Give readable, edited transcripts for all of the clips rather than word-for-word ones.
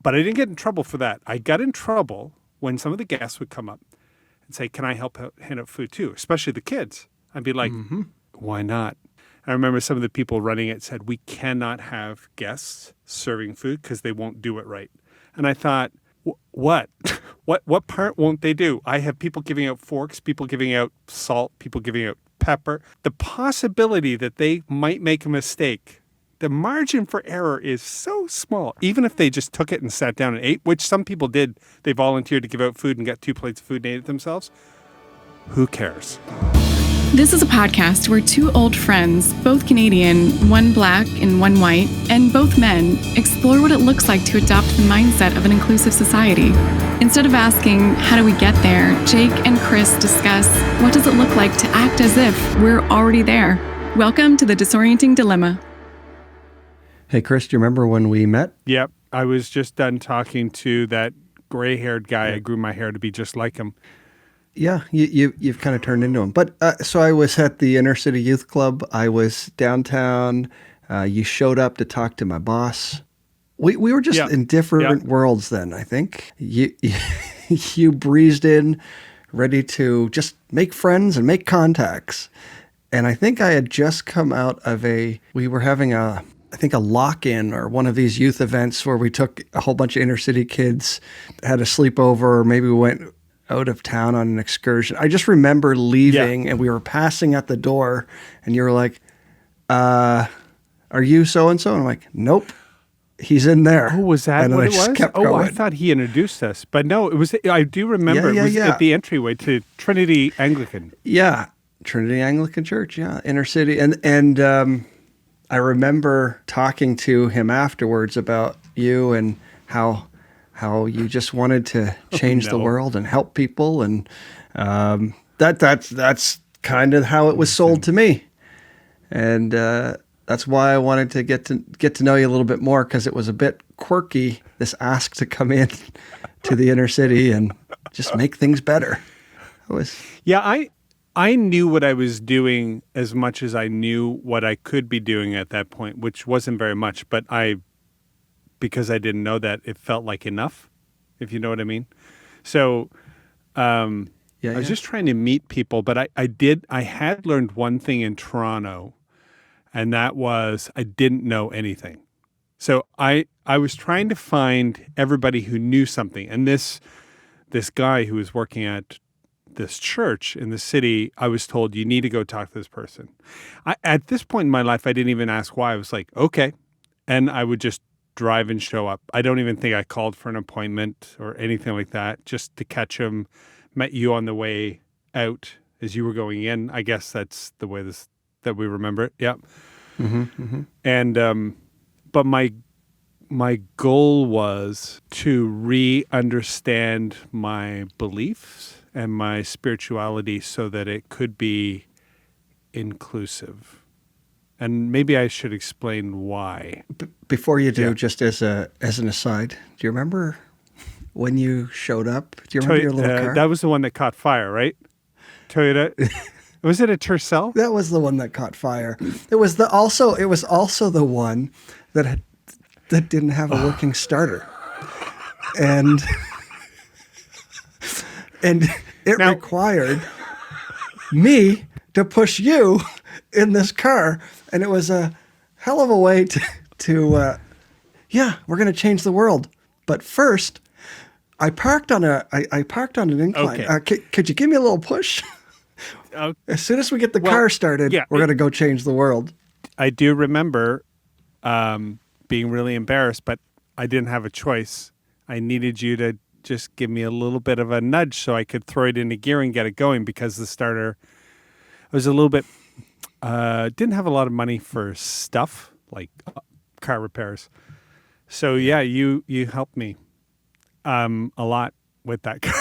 But I didn't get in trouble for that. I got in trouble when some of the guests would come up and say, can I help hand out food too? Especially the kids. I'd be like, why not? I remember some of the people running it said, we cannot have guests serving food because they won't do it right. And I thought, what? What part won't they do? I have people giving out forks, people giving out salt, people giving out pepper. The possibility that they might make a mistake, the margin for error is so small. Even if they just took it and sat down and ate, which some people did, they volunteered to give out food and got 2 plates of food and ate it themselves. Who cares? This is a podcast where two old friends, both Canadian, one black and one white, and both men, explore what it looks like to adopt the mindset of an inclusive society. Instead of asking, how do we get there, Jake and Chris discuss, what does it look like to act as if we're already there? Welcome to The Disorienting Dilemma. Hey, Chris, do you remember when we met? Yep. I was just done talking to that gray-haired guy. I grew my hair to be just like him. Yeah, you've kind of turned into him. But so I was at the Inner City Youth Club. I was downtown. You showed up to talk to my boss. We were just in different worlds then, I think. You breezed in, ready to just make friends and make contacts. And I think I had just come out of we were having a lock-in or one of these youth events where we took a whole bunch of inner city kids, had a sleepover, or maybe we went out of town on an excursion. I just remember leaving and we were passing at the door and you were like, are you so-and-so? And I'm like, nope, he's in there. Oh, was that and what I it just was? Kept going. I thought he introduced us, but no, it was, I do remember it was at the entryway to Trinity Anglican. Yeah. Trinity Anglican Church. Yeah. Inner city. And I remember talking to him afterwards about you and how you just wanted to change the world and help people, and that's kind of how it was sold to me, and that's why I wanted to get to know you a little bit more, because it was a bit quirky, this ask to come in to the inner city and just make things better. I knew what I was doing as much as I knew what I could be doing at that point, which wasn't very much, but because I didn't know that, it felt like enough, if you know what I mean. So I was just trying to meet people, but I had learned one thing in Toronto, and that was I didn't know anything. So I was trying to find everybody who knew something. And this guy who was working at this church in the city, I was told, you need to go talk to this person. At this point in my life, I didn't even ask why. I was like, okay. And I would just drive and show up. I don't even think I called for an appointment or anything like that, just to catch him. Met you on the way out as you were going in. I guess that's the way that we remember it. Yeah. Mm-hmm, mm-hmm. And but my goal was to re-understand my beliefs and my spirituality so that it could be inclusive. And maybe I should explain why. Before you do, just as an aside, do you remember when you showed up? Do you remember your little car? That was the one that caught fire, right? Toyota. Was it a Tercel? That was the one that caught fire. It was also the one that didn't have a working starter, and it required me to push you in this car, and it was a hell of a way to we're going to change the world. But first, I parked on an incline. Okay. Could you give me a little push? As soon as we get the car started, we're going to go change the world. I do remember being really embarrassed, but I didn't have a choice. I needed you to just give me a little bit of a nudge so I could throw it into gear and get it going, because the starter was a little bit, didn't have a lot of money for stuff like car repairs. So you helped me a lot with that car.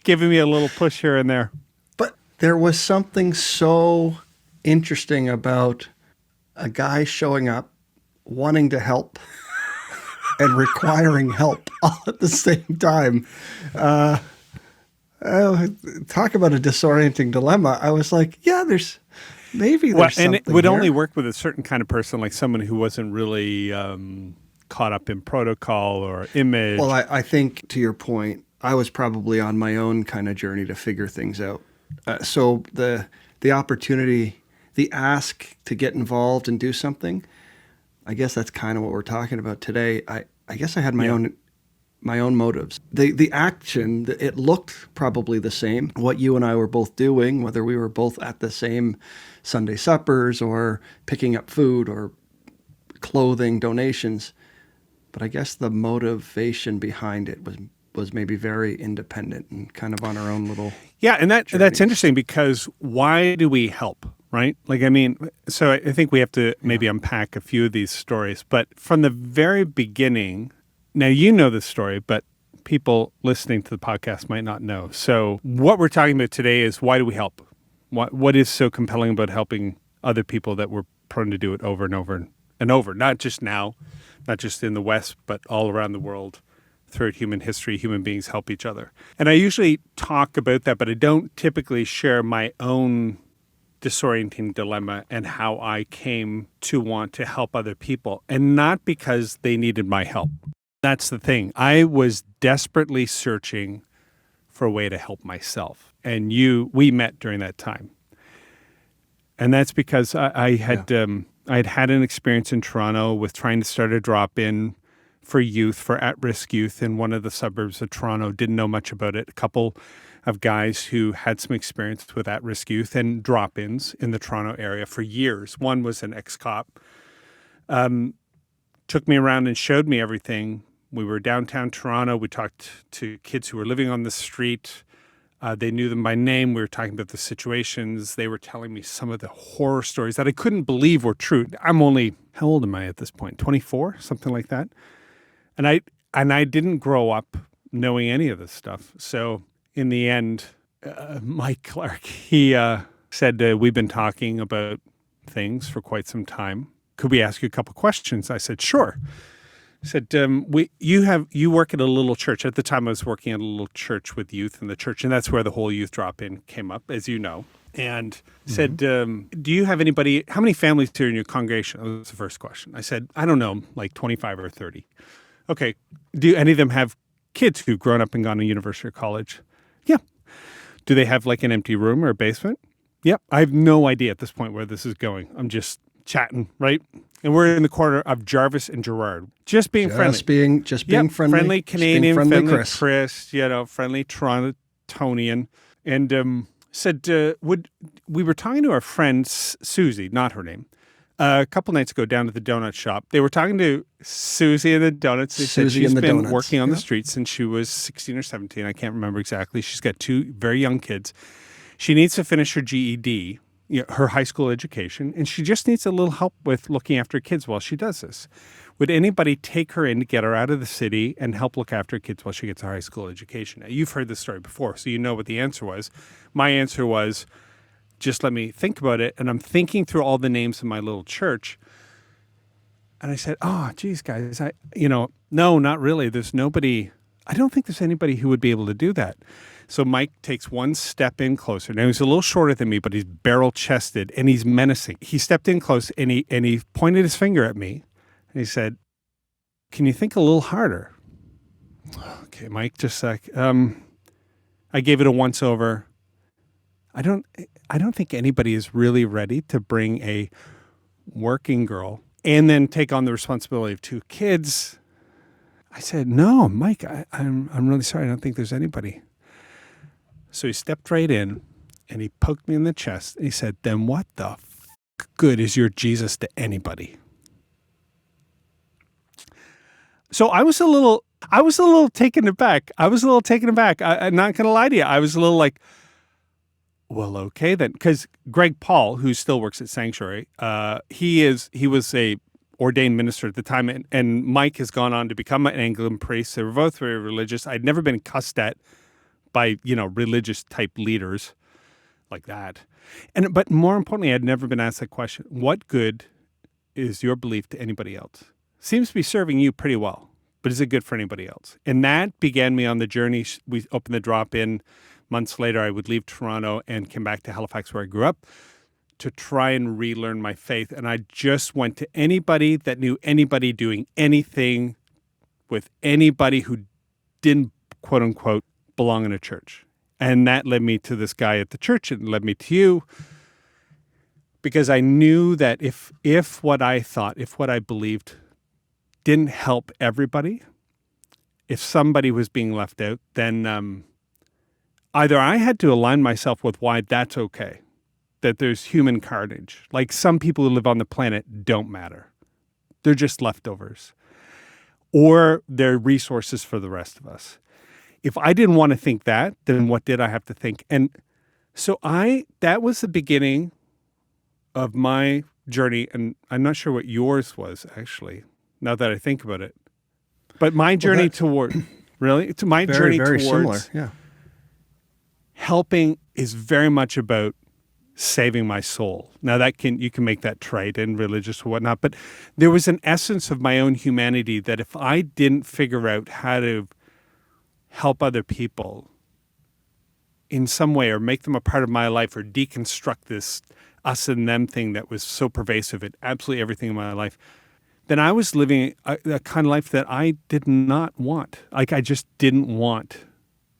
Giving me a little push here and there. But there was something so interesting about a guy showing up, wanting to help, and requiring help all at the same time. Talk about a disorienting dilemma. I was like, there's something and it would here. only work with a certain kind of person, like someone who wasn't really caught up in protocol or image. Well, I think to your point, I was probably on my own kind of journey to figure things out. So the opportunity, the ask to get involved and do something, I guess that's kind of what we're talking about today. I guess I had my own motives. The action, it looked probably the same. What you and I were both doing, whether we were both at the same Sunday suppers or picking up food or clothing donations, but I guess the motivation behind it was maybe very independent and kind of on our own little and that's journeys. interesting, because why do we help, right? Like, I mean, so I think we have to maybe unpack a few of these stories, but from the very beginning, now you know the story, but people listening to the podcast might not know. So what we're talking about today is, why do we help? What is so compelling about helping other people that we're prone to do it over and over and over, not just now, not just in the West, but all around the world. Throughout human history, human beings help each other. And I usually talk about that, but I don't typically share my own disorienting dilemma and how I came to want to help other people, and not because they needed my help. That's the thing. I was desperately searching for a way to help myself. And we met during that time. And that's because I had had an experience in Toronto with trying to start a drop-in for youth, for at-risk youth in one of the suburbs of Toronto. Didn't know much about it. A couple of guys who had some experience with at-risk youth and drop-ins in the Toronto area for years. One was an ex-cop. Took me around and showed me everything. We were downtown Toronto. We talked to kids who were living on the street. They knew them by name. We were talking about the situations. They were telling me some of the horror stories that I couldn't believe were true. I'm only, how old am I at this point? 24, something like that. And I didn't grow up knowing any of this stuff. So in the end, Mike Clark, he said, we've been talking about things for quite some time. Could we ask you a couple questions? I said, sure. He said, you work at a little church. At the time, I was working at a little church with youth in the church, and that's where the whole youth drop-in came up, as you know. And said, do you have anybody, how many families are in your congregation? That was the first question. I said, I don't know, like 25 or 30. Okay. Do any of them have kids who've grown up and gone to university or college? Yeah. Do they have like an empty room or a basement? Yep. I have no idea at this point where this is going. I'm just chatting, right? And we're in the corner of Jarvis and Gerard. Just being friendly. Just being friendly. Friendly Canadian, friendly Chris, friendly Torontonian. And said, we were talking to our friend Susie, not her name, a couple nights ago down at the donut shop. They were talking to Susie and the donuts. They said she's been working on the streets since she was 16 or 17. I can't remember exactly. She's got two very young kids. She needs to finish her GED, her high school education, and she just needs a little help with looking after kids while she does this. Would anybody take her in to get her out of the city and help look after kids while she gets her high school education? Now, you've heard this story before, so you know what the answer was. My answer was, just let me think about it. And I'm thinking through all the names in my little church. And I said, oh, geez, guys, no, not really. There's nobody. I don't think there's anybody who would be able to do that. So Mike takes one step in closer. Now, he's a little shorter than me, but he's barrel-chested and he's menacing. He stepped in close and he pointed his finger at me. And he said, can you think a little harder? Okay, Mike, just a sec. I gave it a once-over. I don't think anybody is really ready to bring a working girl and then take on the responsibility of two kids. I said, no, Mike, I'm really sorry. I don't think there's anybody. So he stepped right in and he poked me in the chest and he said, then what the good is your Jesus to anybody? So I was a little taken aback. I'm not going to lie to you. I was a little like, well, okay then. Because Greg Paul, who still works at Sanctuary, he was a ordained minister at the time, and Mike has gone on to become an Anglican priest. They were both very religious. I'd never been cussed at by, religious type leaders like that. But more importantly, I'd never been asked that question. What good is your belief to anybody else? Seems to be serving you pretty well, but is it good for anybody else? And that began me on the journey. We opened the drop-in. Months later, I would leave Toronto and come back to Halifax, where I grew up, to try and relearn my faith. And I just went to anybody that knew anybody doing anything with anybody who didn't, quote unquote, belong in a church. And that led me to this guy at the church and led me to you, because I knew that if what I thought, if what I believed didn't help everybody, if somebody was being left out, then either I had to align myself with why that's okay, that there's human carnage. Like, some people who live on the planet don't matter. They're just leftovers. Or they're resources for the rest of us. If I didn't want to think that, then what did I have to think? And so that was the beginning of my journey. And I'm not sure what yours was, actually, now that I think about it. But my journey my journey very towards similar. Yeah. helping is very much about saving my soul. Now you can make that trite and religious or whatnot, but there was an essence of my own humanity that if I didn't figure out how to help other people in some way, or make them a part of my life, or deconstruct this us and them thing that was so pervasive in absolutely everything in my life, then I was living a kind of life that I did not want. Like, I just didn't want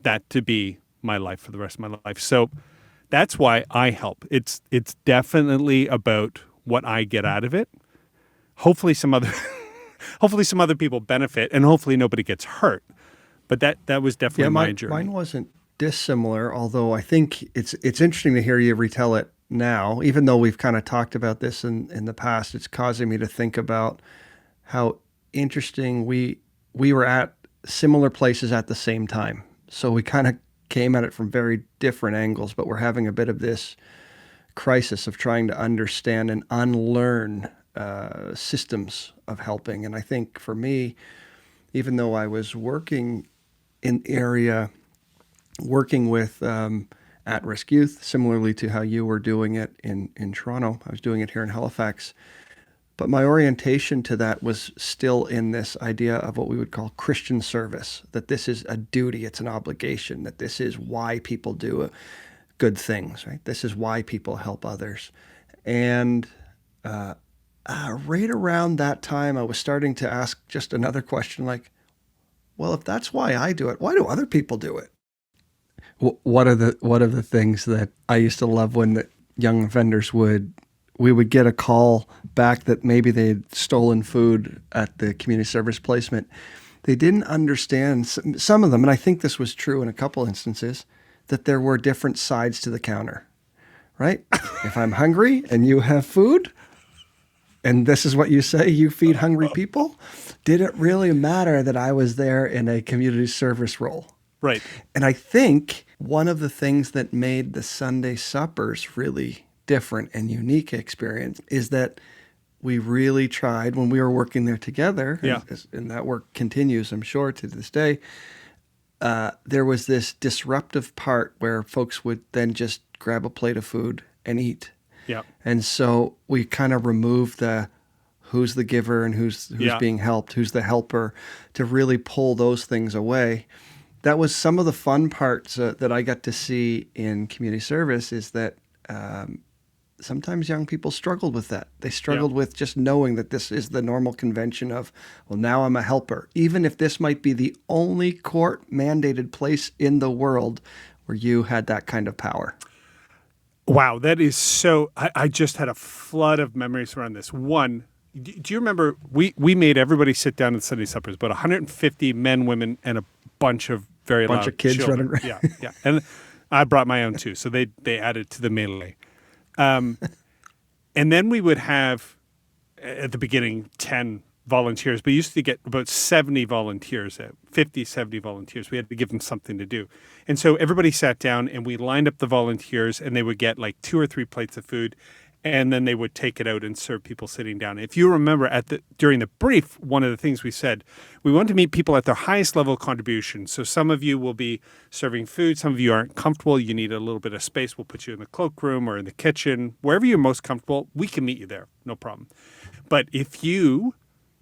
that to be my life for the rest of my life. So that's why I help. It's definitely about what I get out of it. Hopefully some other people benefit, and hopefully nobody gets hurt. But that was definitely my journey. Mine wasn't dissimilar, although I think it's interesting to hear you retell it now. Even though we've kind of talked about this in the past, it's causing me to think about how interesting we were at similar places at the same time. So we kind of came at it from very different angles, but we're having a bit of this crisis of trying to understand and unlearn systems of helping. And I think for me, even though I was working in the area, working with at-risk youth, similarly to how you were doing it in Toronto, I was doing it here in Halifax. But my orientation to that was still in this idea of what we would call Christian service, that this is a duty, it's an obligation, that this is why people do good things, right? This is why people help others. And right around that time, I was starting to ask just another question like, well, if that's why I do it, why do other people do it? One of the things that I used to love when the young offenders we would get a call back that maybe they'd stolen food at the community service placement. They didn't understand, some of them, and I think this was true in a couple instances, that there were different sides to the counter, right? If I'm hungry and you have food, and this is what you say, you feed hungry people, did it really matter that I was there in a community service role? Right. And I think one of the things that made the Sunday suppers really different and unique experience is that we really tried when we were working there together, and that work continues, I'm sure, to this day. There was this disruptive part where folks would then just grab a plate of food and eat. Yeah. And so we kind of removed the who's the giver and who's being helped, who's the helper, to really pull those things away. That was some of the fun parts that I got to see in community service, is that sometimes young people struggled with that. They struggled with just knowing that this is the normal convention of, well, now I'm a helper, even if this might be the only court-mandated place in the world where you had that kind of power. Wow, that is so... I just had a flood of memories around this. One, do you remember, we made everybody sit down at Sunday suppers, about 150 men, women, and a bunch of very loud of kids children. running around. Yeah. And I brought my own too, so they added to the melee. And then we would have, at the beginning, 10 volunteers, but used to get about 70 volunteers, 50, 70 volunteers. We had to give them something to do. And so everybody sat down and we lined up the volunteers, and they would get like 2 or 3 plates of food, and then they would take it out and serve people sitting down. If you remember, during the brief, one of the things we said, we want to meet people at their highest level of contribution. So some of you will be serving food. Some of you aren't comfortable. You need a little bit of space. We'll put you in the cloakroom or in the kitchen. Wherever you're most comfortable, we can meet you there. No problem. But if you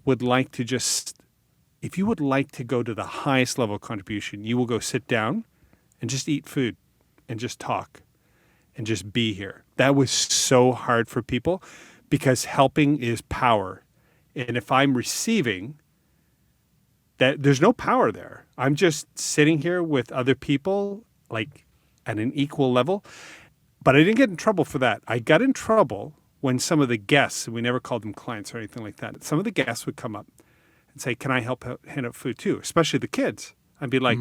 would like to go to the highest level of contribution, you will go sit down and just eat food and just talk. and just be here. That was so hard for people because helping is power. And if I'm receiving, that there's no power there. I'm just sitting here with other people, like at an equal level. But I didn't get in trouble for that. I got in trouble when some of the guests, and we never called them clients or anything like that, some of the guests would come up and say, can I help hand out food too? Especially the kids. I'd be like,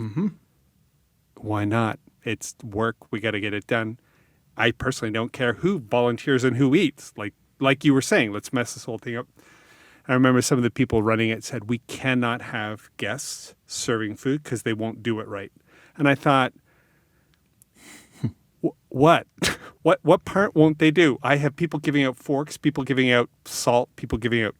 why not? It's work. We got to get it done. I personally don't care who volunteers and who eats. Like you were saying, let's mess this whole thing up. I remember some of the people running it said, we cannot have guests serving food because they won't do it right. And I thought, what? What part won't they do? I have people giving out forks, people giving out salt, people giving out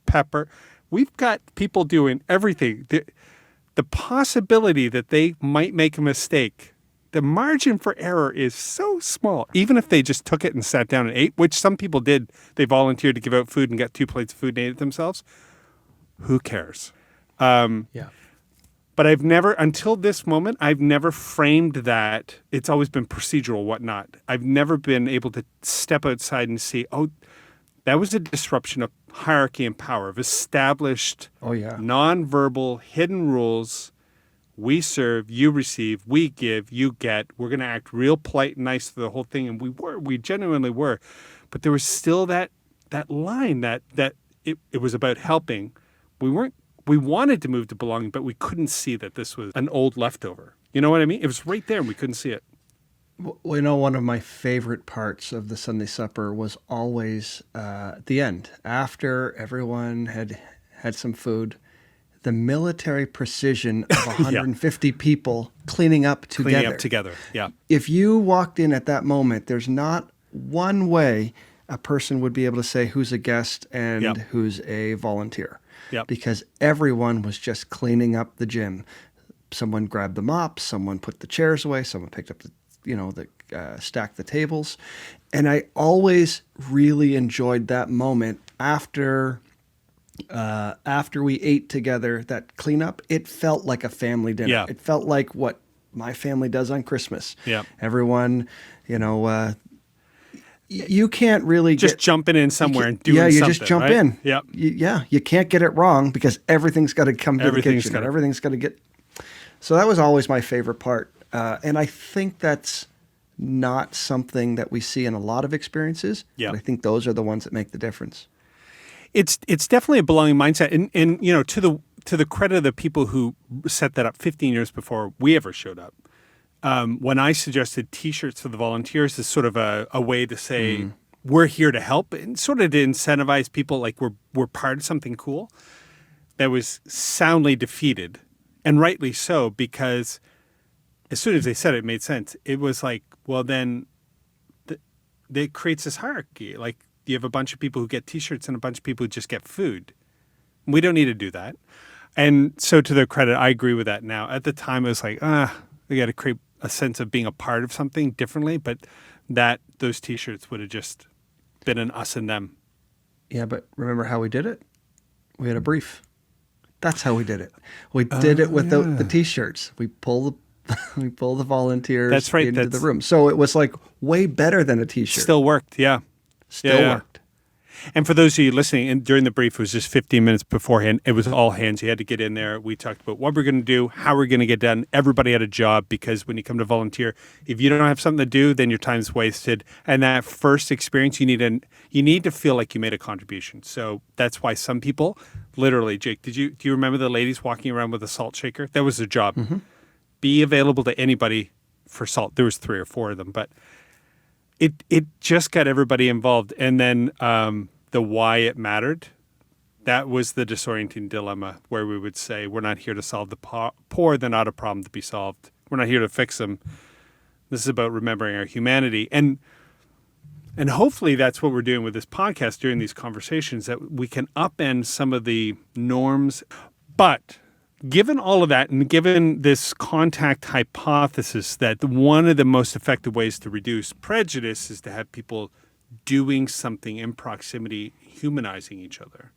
pepper. We've got people doing everything. The possibility that they might make a mistake, the margin for error is so small. Even if they just took it and sat down and ate, which some people did, they volunteered to give out food and got 2 plates of food and ate it themselves. Who cares? Yeah. But I've never, until this moment, I've never framed that. It's always been procedural, whatnot. I've never been able to step outside and see, oh, that was a disruption of hierarchy and power, of established, nonverbal, hidden rules. We serve, you receive, we give, you get. We're going to act real polite and nice to the whole thing. And we genuinely were. But there was still that line that it was about helping. We wanted to move to belonging, but we couldn't see that this was an old leftover. You know what I mean? It was right there and we couldn't see it. Well, one of my favorite parts of the Sunday supper was always at the end, after everyone had some food, the military precision of 150 people cleaning up together. Cleaning up together, yeah. If you walked in at that moment, there's not one way a person would be able to say who's a guest and who's a volunteer. Yep. Because everyone was just cleaning up the gym. Someone grabbed the mop, someone put the chairs away, someone picked up stacked the tables. And I always really enjoyed that moment after we ate together, that cleanup. It felt like a family dinner. Yeah. It felt like what my family does on Christmas. Yeah. Everyone, you can't really just jumping in somewhere and doing something. Yeah, you just jump right? in. Yep. You can't get it wrong because everything's got to come to the kitchen. Everything's got to get. So that was always my favorite part. And I think that's not something that we see in a lot of experiences. Yeah. But I think those are the ones that make the difference. It's definitely a belonging mindset. And to the credit of the people who set that up 15 years before we ever showed up. When I suggested T-shirts for the volunteers as sort of a way to say we're here to help and sort of to incentivize people like we're part of something cool, that was soundly defeated, and rightly so, because as soon as they said it, it made sense. It was like, well, then it creates this hierarchy. Like you have a bunch of people who get T-shirts and a bunch of people who just get food. We don't need to do that. And so to their credit, I agree with that now. At the time, it was like, we got to create a sense of being a part of something differently, but those T-shirts would have just been an us and them. Yeah, but remember how we did it? We had a brief. That's how we did it. We did it without the T-shirts. We pull the volunteers into the room. So it was like way better than a T-shirt. Still worked, yeah. Still worked. And for those of you listening, and during the brief, it was just 15 minutes beforehand. It was all hands. You had to get in there. We talked about what we're going to do, how we're going to get done. Everybody had a job because when you come to volunteer, if you don't have something to do, then your time's wasted. And that first experience, you need to feel like you made a contribution. So that's why some people, literally, Jake, do you remember the ladies walking around with a salt shaker? That was their job. Mm-hmm. Be available to anybody for salt. There was 3 or 4 of them, but it just got everybody involved. And then the why it mattered, that was the disorienting dilemma where we would say, we're not here to solve the poor. They're not a problem to be solved. We're not here to fix them. This is about remembering our humanity. And hopefully that's what we're doing with this podcast during these conversations, that we can upend some of the norms. But given all of that, and given this contact hypothesis that one of the most effective ways to reduce prejudice is to have people doing something in proximity, humanizing each other,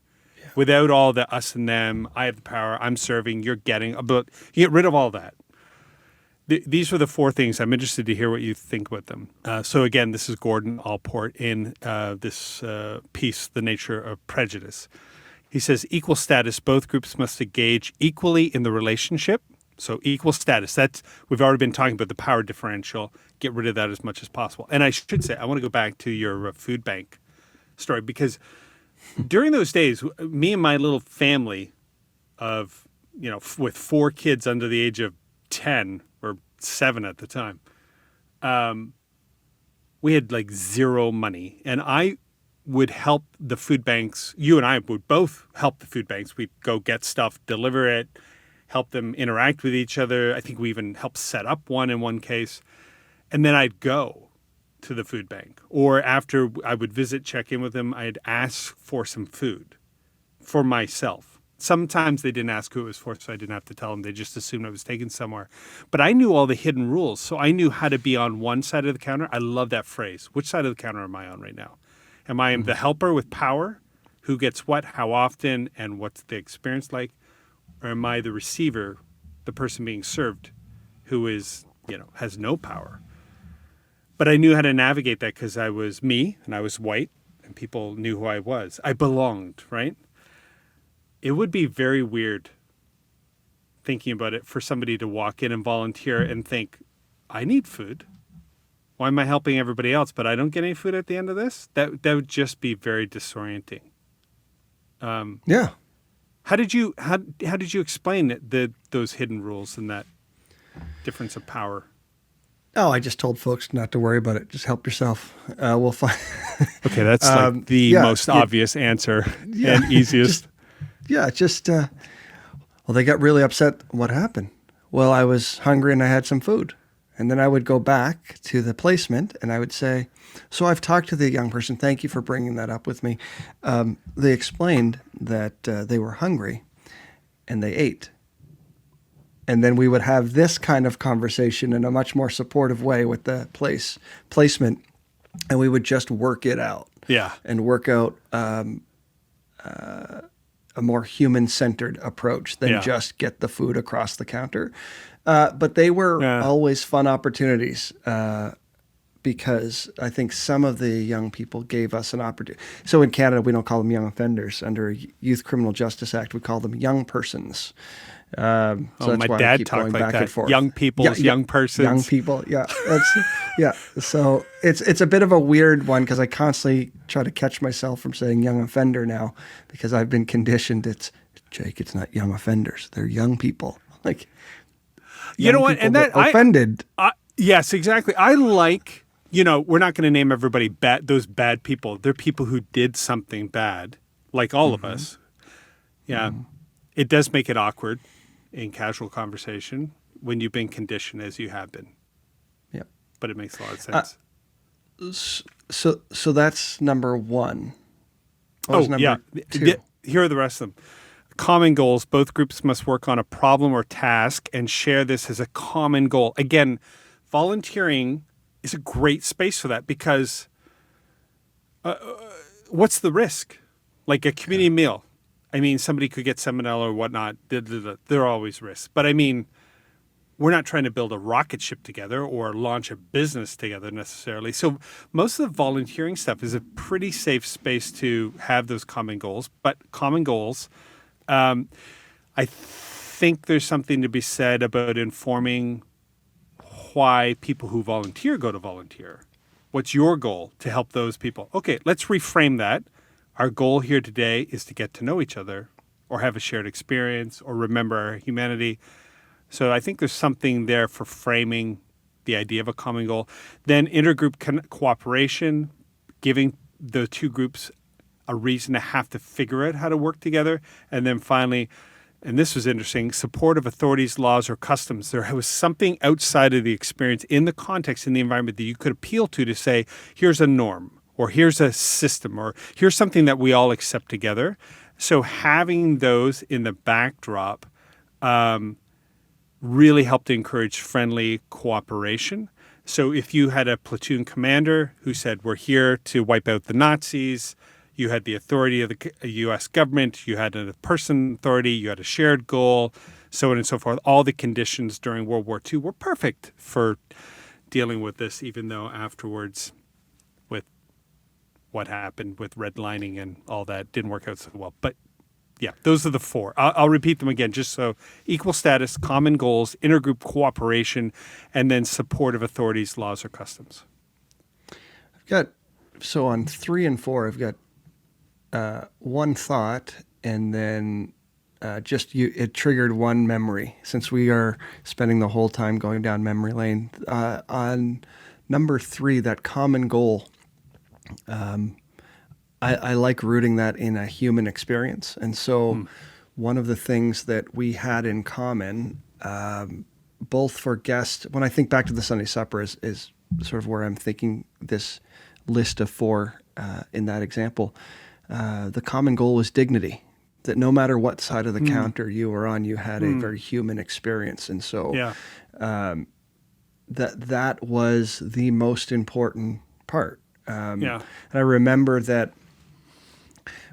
without all the us and them, I have the power, I'm serving, you're getting, but you get rid of all that. these were the four things. I'm interested to hear what you think about them. So again, this is Gordon Allport in this piece, The Nature of Prejudice. He says, equal status, both groups must engage equally in the relationship. So equal status, we've already been talking about the power differential. Get rid of that as much as possible. And I should say, I want to go back to your food bank story, because during those days, me and my little family of, with 4 kids under the age of 10 or 7 at the time, we had like zero money. And I would help the food banks. You and I would both help the food banks. We'd go get stuff, deliver it, help them interact with each other. I think we even helped set up one in one case. And then I'd go to the food bank. Or after I would visit, check in with them, I'd ask for some food for myself. Sometimes they didn't ask who it was for, so I didn't have to tell them. They just assumed I was taken somewhere. But I knew all the hidden rules, so I knew how to be on one side of the counter. I love that phrase. Which side of the counter am I on right now? Am I the helper with power? Who gets what, how often, and what's the experience like? Or am I the receiver, the person being served, who is, has no power? But I knew how to navigate that because I was me, and I was white, and people knew who I was. I belonged, right? It would be very weird, thinking about it, for somebody to walk in and volunteer and think, I need food. Why am I helping everybody else, but I don't get any food at the end of this? That would just be very disorienting. Yeah. How did you explain those hidden rules and that difference of power? Oh, I just told folks not to worry about it. Just help yourself. We'll find. Okay, that's like the most obvious answer and easiest. Well, they got really upset. What happened? Well, I was hungry and I had some food. And then I would go back to the placement and I would say, so I've talked to the young person. Thank you for bringing that up with me. They explained that they were hungry and they ate. And then we would have this kind of conversation in a much more supportive way with the placement. And we would just work it out. Yeah. And work out a more human-centered approach than just get the food across the counter. But they were always fun opportunities because I think some of the young people gave us an opportunity. So in Canada, we don't call them young offenders. Under Youth Criminal Justice Act, we call them young persons. So that's my why dad I keep talked going like back that. and forth. Young people's young persons. Young people, yeah. So it's a bit of a weird one because I constantly try to catch myself from saying young offender now because I've been conditioned. Jake, it's not young offenders. They're young people. Like, you know what? And that offended. Yes, exactly. I like, we're not going to name everybody those bad people. They're people who did something bad, like all of us. Yeah. It does make it awkward in casual conversation when you've been conditioned as you have been. Yeah. But it makes a lot of sense. So that's number one. What was number two? Here are the rest of them. Common goals. Both groups must work on a problem or task and share this as a common goal. Again, volunteering is a great space for that because what's the risk? Like a community meal. I mean, somebody could get salmonella or whatnot. There are always risks. But I mean, we're not trying to build a rocket ship together or launch a business together necessarily. So most of the volunteering stuff is a pretty safe space to have those common goals. But common goals, I think there's something to be said about informing why people who volunteer go to volunteer. What's your goal to help those people? Okay, let's reframe that. Our goal here today is to get to know each other or have a shared experience or remember our humanity. So I think there's something there for framing the idea of a common goal. Then intergroup cooperation, giving the two groups a reason to have to figure out how to work together. And then finally, and this was interesting, support of authorities, laws, or customs. There was something outside of the experience in the context, in the environment that you could appeal to say, here's a norm. Or here's a system, or here's something that we all accept together. So having those in the backdrop really helped to encourage friendly cooperation. So if you had a platoon commander who said, we're here to wipe out the Nazis, you had the authority of the U.S. government, you had a person authority, you had a shared goal, so on and so forth. All the conditions during World War II were perfect for dealing with this, even though afterwards, with what happened with redlining and all that, didn't work out so well. But yeah, those are the four. I'll repeat them again, just so: equal status, common goals, intergroup cooperation, and then support of authorities, laws, or customs. So on 3 and 4, I've got one thought, and then it triggered one memory, since we are spending the whole time going down memory lane. On number 3, that common goal, I like rooting that in a human experience. And so one of the things that we had in common, both for guests, when I think back to the Sunday supper is sort of where I'm thinking this list of 4 in that example, the common goal was dignity. That no matter what side of the counter you were on, you had a very human experience. And so that was the most important part. And I remember that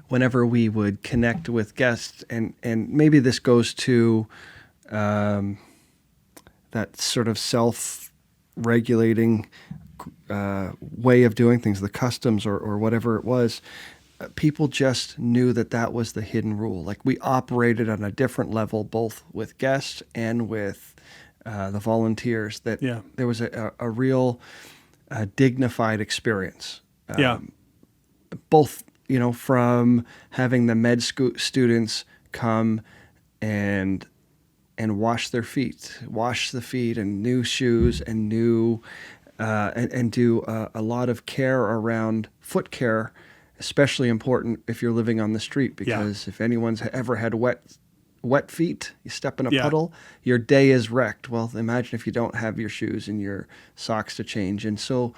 whenever we would connect with guests, and maybe this goes to that sort of self-regulating way of doing things, the customs or whatever it was, people just knew that was the hidden rule. Like, we operated on a different level, both with guests and with the volunteers, that there was a real dignified experience. Both, from having the med students come and wash the feet and new shoes and new and do a lot of care around foot care, especially important if you're living on the street, because if anyone's ever had wet feet, you step in a puddle, your day is wrecked. Well, imagine if you don't have your shoes and your socks to change. And so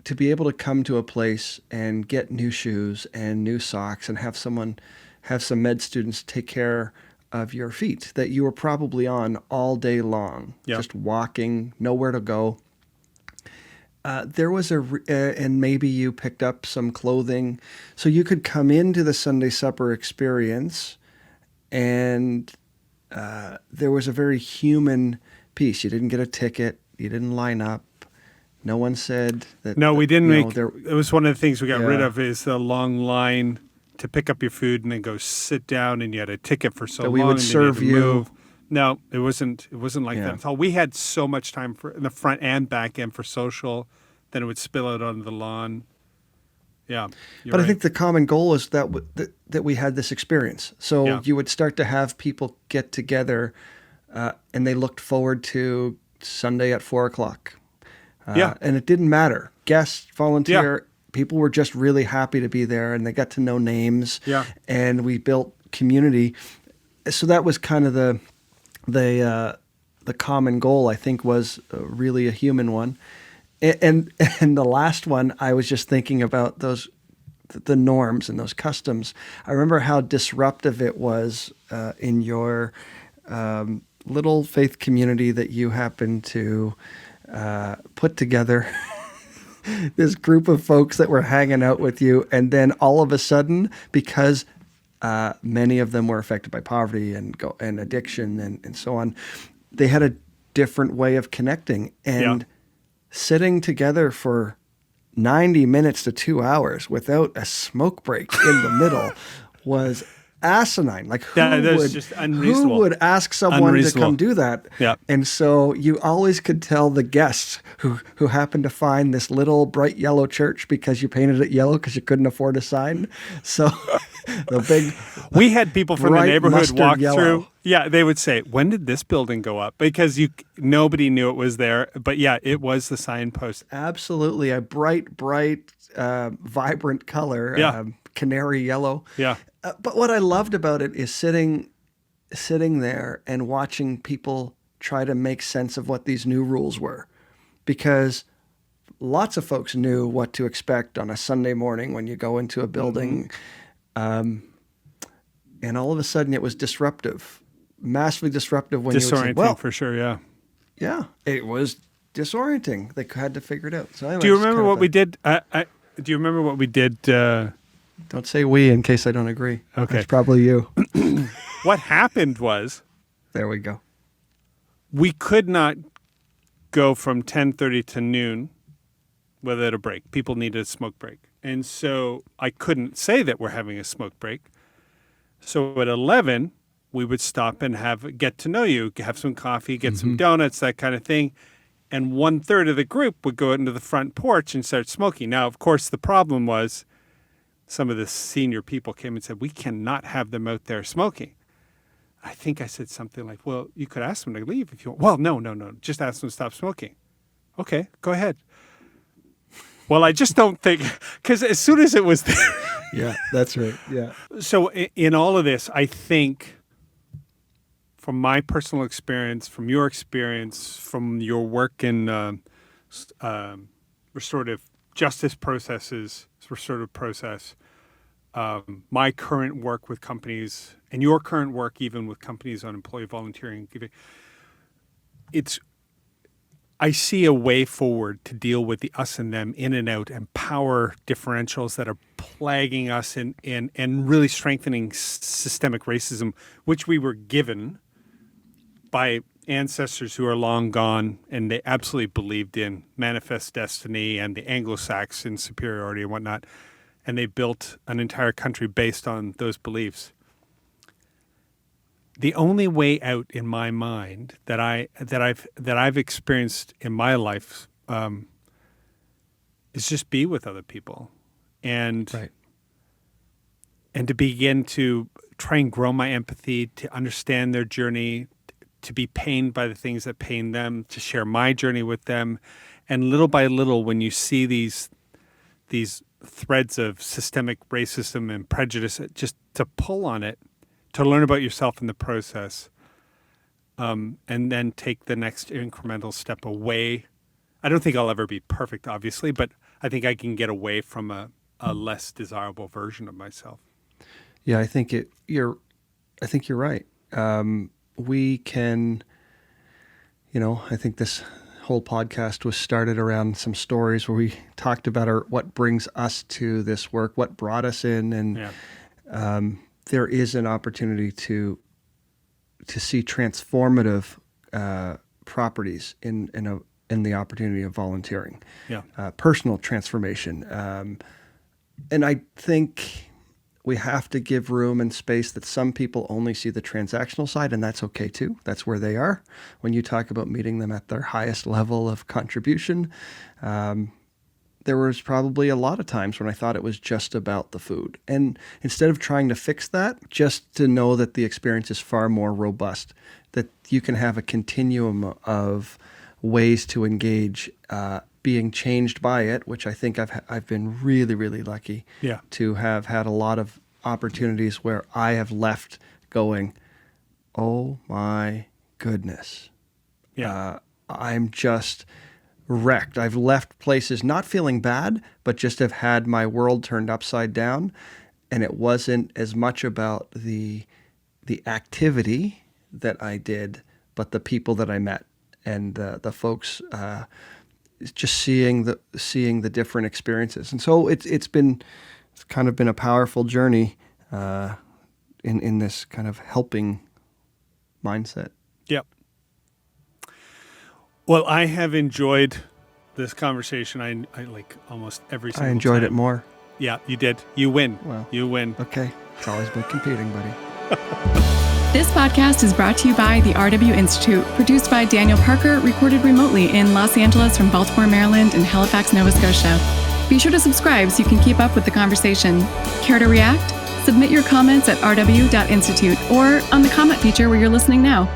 to be able to come to a place and get new shoes and new socks and have some med students take care of your feet that you were probably on all day long, just walking, nowhere to go. There was and maybe you picked up some clothing, so you could come into the Sunday supper experience, and there was a very human piece. You didn't get a ticket. You didn't line up. No one said that. No, we didn't it was one of the things we got rid of, is the long line to pick up your food and then go sit down, and you had a ticket for so long. We would serve you. Move. No, it wasn't like that at all. We had so much time in the front and back end for social, then it would spill out onto the lawn. Yeah. But right. I think the common goal is that we had this experience. So you would start to have people get together, and they looked forward to Sunday at 4:00. And it didn't matter. Guests, volunteer, people were just really happy to be there, and they got to know names. Yeah. And we built community. So that was kind of the common goal, I think, was really a human one. And the last one, I was just thinking about the norms and those customs. I remember how disruptive it was in your little faith community that you happened to put together. This group of folks that were hanging out with you, and then all of a sudden, because many of them were affected by poverty and addiction and so on, they had a different way of connecting. And sitting together for 90 minutes to 2 hours without a smoke break in the middle was asinine. Like, who would ask someone to come do that? Yeah. And so you always could tell the guests who happened to find this little bright yellow church because you painted it yellow because you couldn't afford a sign. So the big we had people from the neighborhood walk through. Yeah, they would say, "When did this building go up?" Because nobody knew it was there. But yeah, it was the signpost. Absolutely, a bright, vibrant color, canary yellow. Yeah. But what I loved about it is sitting there and watching people try to make sense of what these new rules were, because lots of folks knew what to expect on a Sunday morning when you go into a building, and all of a sudden it was disruptive. Massively disruptive when you would say, well, for sure, yeah, it was disorienting. They had to figure it out. So anyway, do you remember what we did? Do you remember what we did? Don't say we in case I don't agree. Okay, it's probably you. What happened was, There we go. We could not go from 10:30 to noon without a break. People needed a smoke break. And so I couldn't say that we're having a smoke break. So at 11, we would stop and get to know you, have some coffee, get some donuts, that kind of thing. And 1/3 of the group would go out into the front porch and start smoking. Now, of course, the problem was some of the senior people came and said, we cannot have them out there smoking. I think I said something like, well, you could ask them to leave if you want. Well, no. Just ask them to stop smoking. Okay, go ahead. Well, I just don't think, because as soon as it was there. Yeah, that's right. Yeah. So in all of this, I think from my personal experience, from your experience, from your work in restorative justice processes, restorative process, my current work with companies, and your current work even with companies on employee volunteering, I see a way forward to deal with the us and them, in and out, and power differentials that are plaguing us and really strengthening systemic racism, which we were given by ancestors who are long gone, and they absolutely believed in manifest destiny and the Anglo-Saxon superiority and whatnot, and they built an entire country based on those beliefs. The only way out, in my mind, that I've experienced in my life is just be with other people, and to begin to try and grow my empathy, to understand their journey, to be pained by the things that pain them, to share my journey with them, and little by little, when you see these threads of systemic racism and prejudice, just to pull on it, to learn about yourself in the process, and then take the next incremental step away. I don't think I'll ever be perfect, obviously, but I think I can get away from a less desirable version of myself. Yeah, I think you're right. We can, I think this whole podcast was started around some stories where we talked about what brings us to this work, what brought us in, and there is an opportunity to see transformative properties in the opportunity of volunteering, personal transformation, and I think we have to give room and space that some people only see the transactional side, and that's okay too. That's where they are. When you talk about meeting them at their highest level of contribution, there was probably a lot of times when I thought it was just about the food. And instead of trying to fix that, just to know that the experience is far more robust, that you can have a continuum of ways to engage, being changed by it, which I think I've been really, really lucky to have had a lot of opportunities where I have left going, oh my goodness. I'm just wrecked. I've left places not feeling bad, but just have had my world turned upside down. And it wasn't as much about the activity that I did, but the people that I met and the folks, just seeing the different experiences. And so it's kind of been a powerful journey in this kind of helping mindset. Yep. Well, I have enjoyed this conversation. I like almost every single time. I enjoyed it more. Yeah, you did. You win. Well, you win. Okay. It's always about competing, buddy. This podcast is brought to you by the RW Institute, produced by Daniel Parker, recorded remotely in Los Angeles from Baltimore, Maryland, and Halifax, Nova Scotia. Be sure to subscribe so you can keep up with the conversation. Care to react? Submit your comments at rw.institute or on the comment feature where you're listening now.